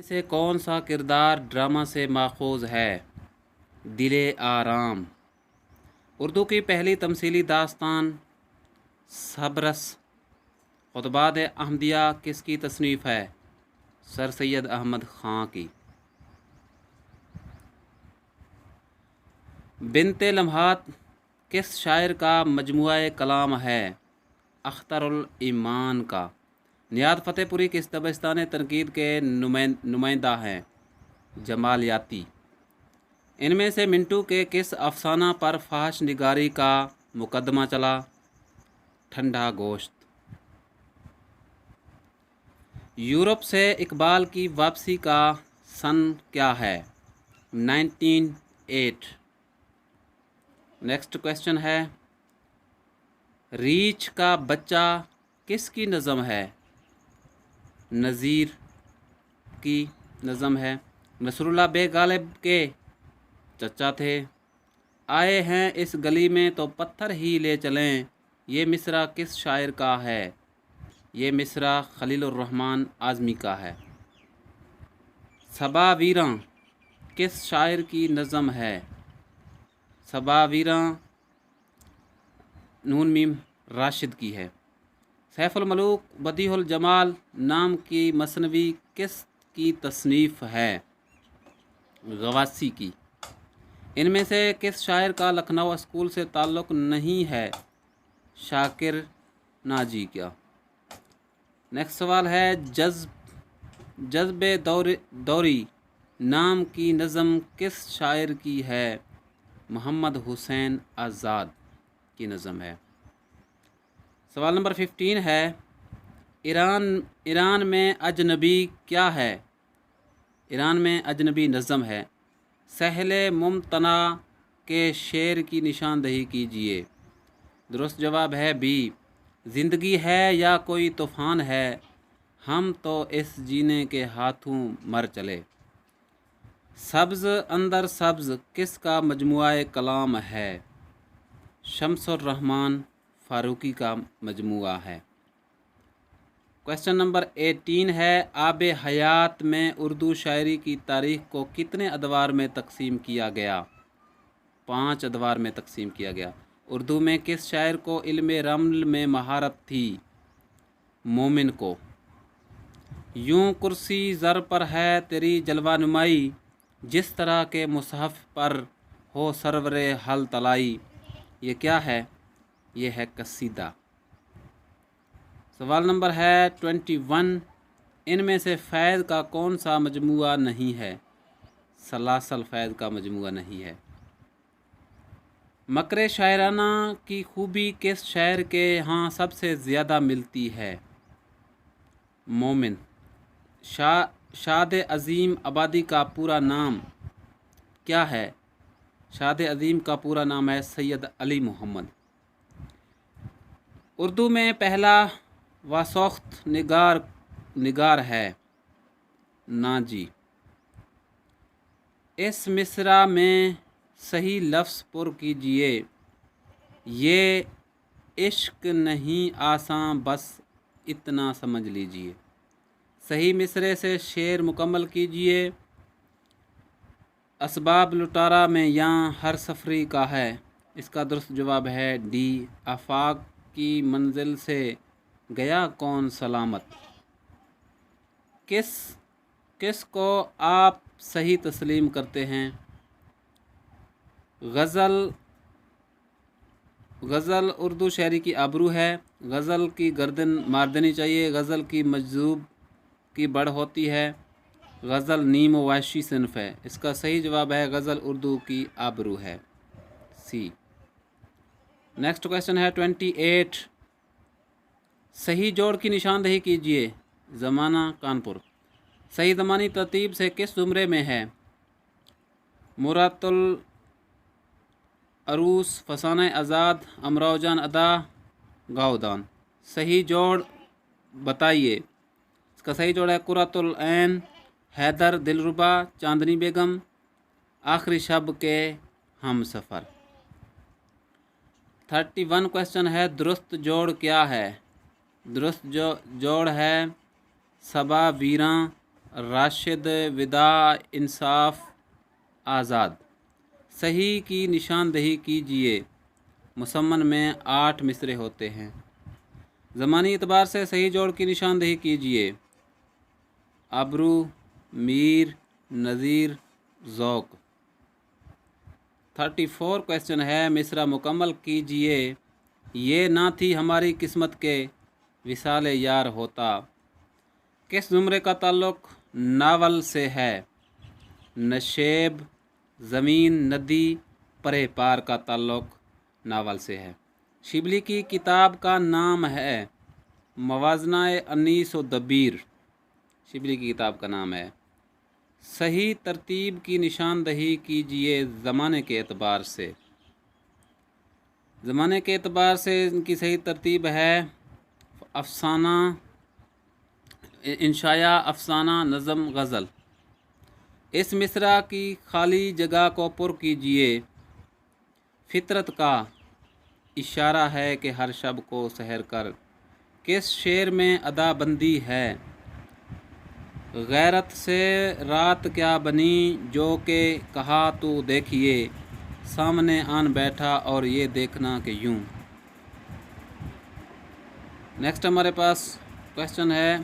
से कौन सा किरदार ड्रामा से माखूज है? दिले आराम। उर्दू की पहली तमसीली दास्तान सबरस खुतबात अहमदिया किसकी तसनीफ़ है? सर सैयद अहमद ख़ां की। बिनते लम्हात किस शायर का मजमुआ कलाम है? अख्तरुल ईमान का। नियात फ़तेहपुरी किस दबस्तान तनकीद के नुमाइंदा हैं? जमालियाती। इनमें से मिंटू के किस अफसाना पर फाहश निगारी का मुकदमा चला? ठंडा गोश्त। यूरोप से इकबाल की वापसी का सन क्या है? 1908। नेक्स्ट क्वेश्चन है, रीछ का बच्चा किसकी नज़म है? नज़ीर की नज़म है। नसरुल्लाह बे गालिब के चचा थे। आए हैं इस गली में तो पत्थर ही ले चलें, ये मिसरा किस शायर का है? ये मिसरा खलीलुर रहमान आज़मी का है। सबा वीरां किस शायर की नज़म है? सबा वीरां नून मीम राशिद की है। सैफुल मलूक बदीहुल जमाल नाम की मसनवी किस की तसनीफ़ है? गवासी की। इनमें से किस शायर का लखनऊ स्कूल से ताल्लुक़ नहीं है? शाकिर नाजी का। नेक्स्ट सवाल है, जज्बे दौरी नाम की नज़म किस शायर की है? मोहम्मद हुसैन आज़ाद की नज़म है। सवाल नंबर 15 है, ईरान में अजनबी क्या है? ईरान में अजनबी नज़म है। सहले मुमतना के शेर की निशानदही कीजिए। दुरुस्त जवाब है बी। ज़िंदगी है या कोई तूफ़ान है, हम तो इस जीने के हाथों मर चले। सब्ज़ अंदर सब्ज़ किसका मजमुआ कलाम है? शम्सुर रहमान फ़ारूकी का मजमुआ है। क्वेश्चन नंबर 18 है, आब हयात में उर्दू शायरी की तारीख़ को कितने अदवार में तकसीम किया गया? 5 अदवार में तकसीम किया गया। उर्दू में किस शायर को इल्म रम्ल में महारत थी? मोमिन को। यूं कुर्सी ज़र पर है तेरी जलवा नुमाई, जिस तरह के मुसहफ़ पर हो सरवरे हल तलाई। ये क्या है? ये है कसीदा। सवाल नंबर है 21, इनमें से फ़ैज़ का कौन सा मजमुआ नहीं है? सलासल फ़ैज़ का मजमुआ नहीं है। मकरे शायराना की खूबी किस शायर के यहाँ सबसे ज़्यादा मिलती है? मोमिन। शाद अज़ीम आबादी का पूरा नाम क्या है? शाद अज़ीम का पूरा नाम है सैयद अली मोहम्मद। उर्दू में पहला वासौख्त निगार है? नाजी। इस मिसरा में सही लफ्ज़ पुर कीजिए। ये इश्क नहीं आसान बस इतना समझ लीजिए। सही मिसरे से शेर मुकम्मल कीजिए। असबाब लुटारा में यहाँ हर सफरी का है। इसका दुरुस्त जवाब है डी। आफाक की मंजिल से गया कौन सलामत। किस को आप सही तस्लीम करते हैं? गज़ल उर्दू शायरी की आबरू है। गज़ल की गर्दन मार देनी चाहिए। गज़ल की मजजूब की बढ़ होती है। गज़ल नीम वाशी सिनफ है। इसका सही जवाब है गज़ल उर्दू की आबरू है, सी। नेक्स्ट क्वेश्चन है 28, सही जोड़ की निशानदही कीजिए। ज़माना कानपुर सही ज़मानी तरतीब से किस ज़ुमरे में है? मुरातुल अरूस, फसाना आज़ाद, अमरावजान अदा, गाउदान। सही जोड़ बताइए। इसका सही जोड़ है कुरातुल ऐन, हैदर, दिलरुबा, चांदनी बेगम, आखिरी शब के हम सफ़र। 31 क्वेश्चन है, दुरुस्त जोड़ क्या है? दुरुस्त जोड़ है सबा वीरां राशिद, विदा, इंसाफ, आज़ाद। सही की निशानदही कीजिए। मुसम्मन में 8 मिसरे होते हैं। ज़मानी एतबार से सही जोड़ की निशानदही कीजिए। अबरू, मीर, नज़ीर, ज़ौक़। 34 क्वेश्चन है, मिसरा मुकम्मल कीजिए। ये ना थी हमारी किस्मत के विसाल यार होता। किस ज़ुमरे का ताल्लुक़ नावल से है? नशेब, ज़मीन, नदी, परे पार का ताल्लुक़ नावल से है। शिबली की किताब का नाम है मवाज़ना-ए अनीस व दबीर। शिबली की किताब का नाम है। सही तरतीब की निशानदही कीजिए ज़माने के एतबार से। ज़माने के एतबार से इनकी सही तरतीब है अफ़साना, इंशाया, अफ़साना, नज़म, गज़ल। इस मिसरा की खाली जगह को पुर कीजिए। फितरत का इशारा है कि हर शब को सहर कर। किस शेर में अदाबंदी है? गैरत से रात क्या बनी, जो के कहा तो देखिए, सामने आन बैठा और ये देखना कि यूं। नेक्स्ट हमारे पास क्वेश्चन है,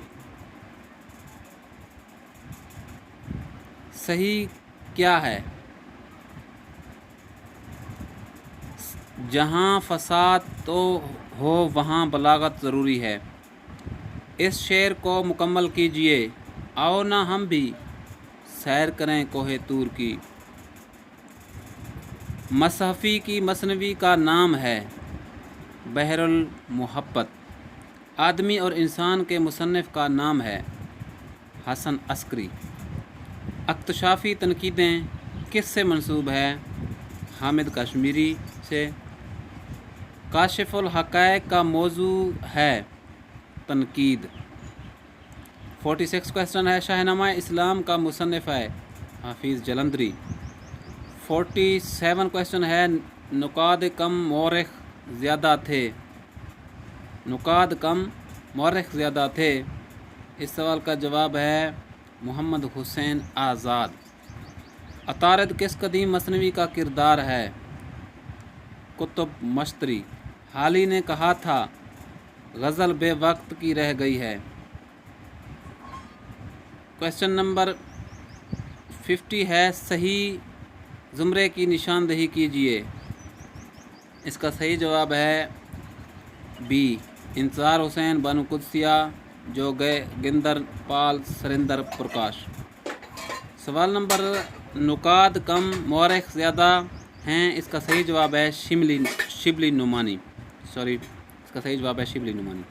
सही क्या है? जहाँ फसाद तो हो वहाँ बलागत ज़रूरी है। इस शेर को मुकम्मल कीजिए। आओ ना हम भी सैर करें कोहे तूर की। मसहफ़ी की मसनवी का नाम है बहरुल मुहब्बत। आदमी और इंसान के मुसन्निफ़ का नाम है हसन अस्करी। अक्तशाफ़ी तनकीदें किस से मंसूब है? हामिद कश्मीरी से। काशिफुल हक़ाइक़ का मौजू है तनकीद। 46 क्वेश्चन है, शाहनामा इस्लाम का मुसन्निफ़ है हाफिज़ जलंधरी। 47 क्वेश्चन है, नुकाद कम मौरख ज़्यादा थे। नुकाद कम मौरख ज़्यादा थे। इस सवाल का जवाब है मोहम्मद हुसैन आज़ाद। अतारद किस कदीम मसनवी का किरदार है? कुतुब मश्तरी। हाली ने कहा था गज़ल बेवक्त की रह गई है। क्वेश्चन नंबर 50 है, सही ज़ुमरे की निशानदही कीजिए। इसका सही जवाब है बी, इंतज़ार हुसैन, बानू कुदसिया, जो गए, गिंदर पाल, सरिंदर प्रकाश। सवाल नंबर, नुकाद कम मौरख ज़्यादा हैं। इसका सही जवाब है शिबली नुमानी। इसका सही जवाब है शिबली नुमानी।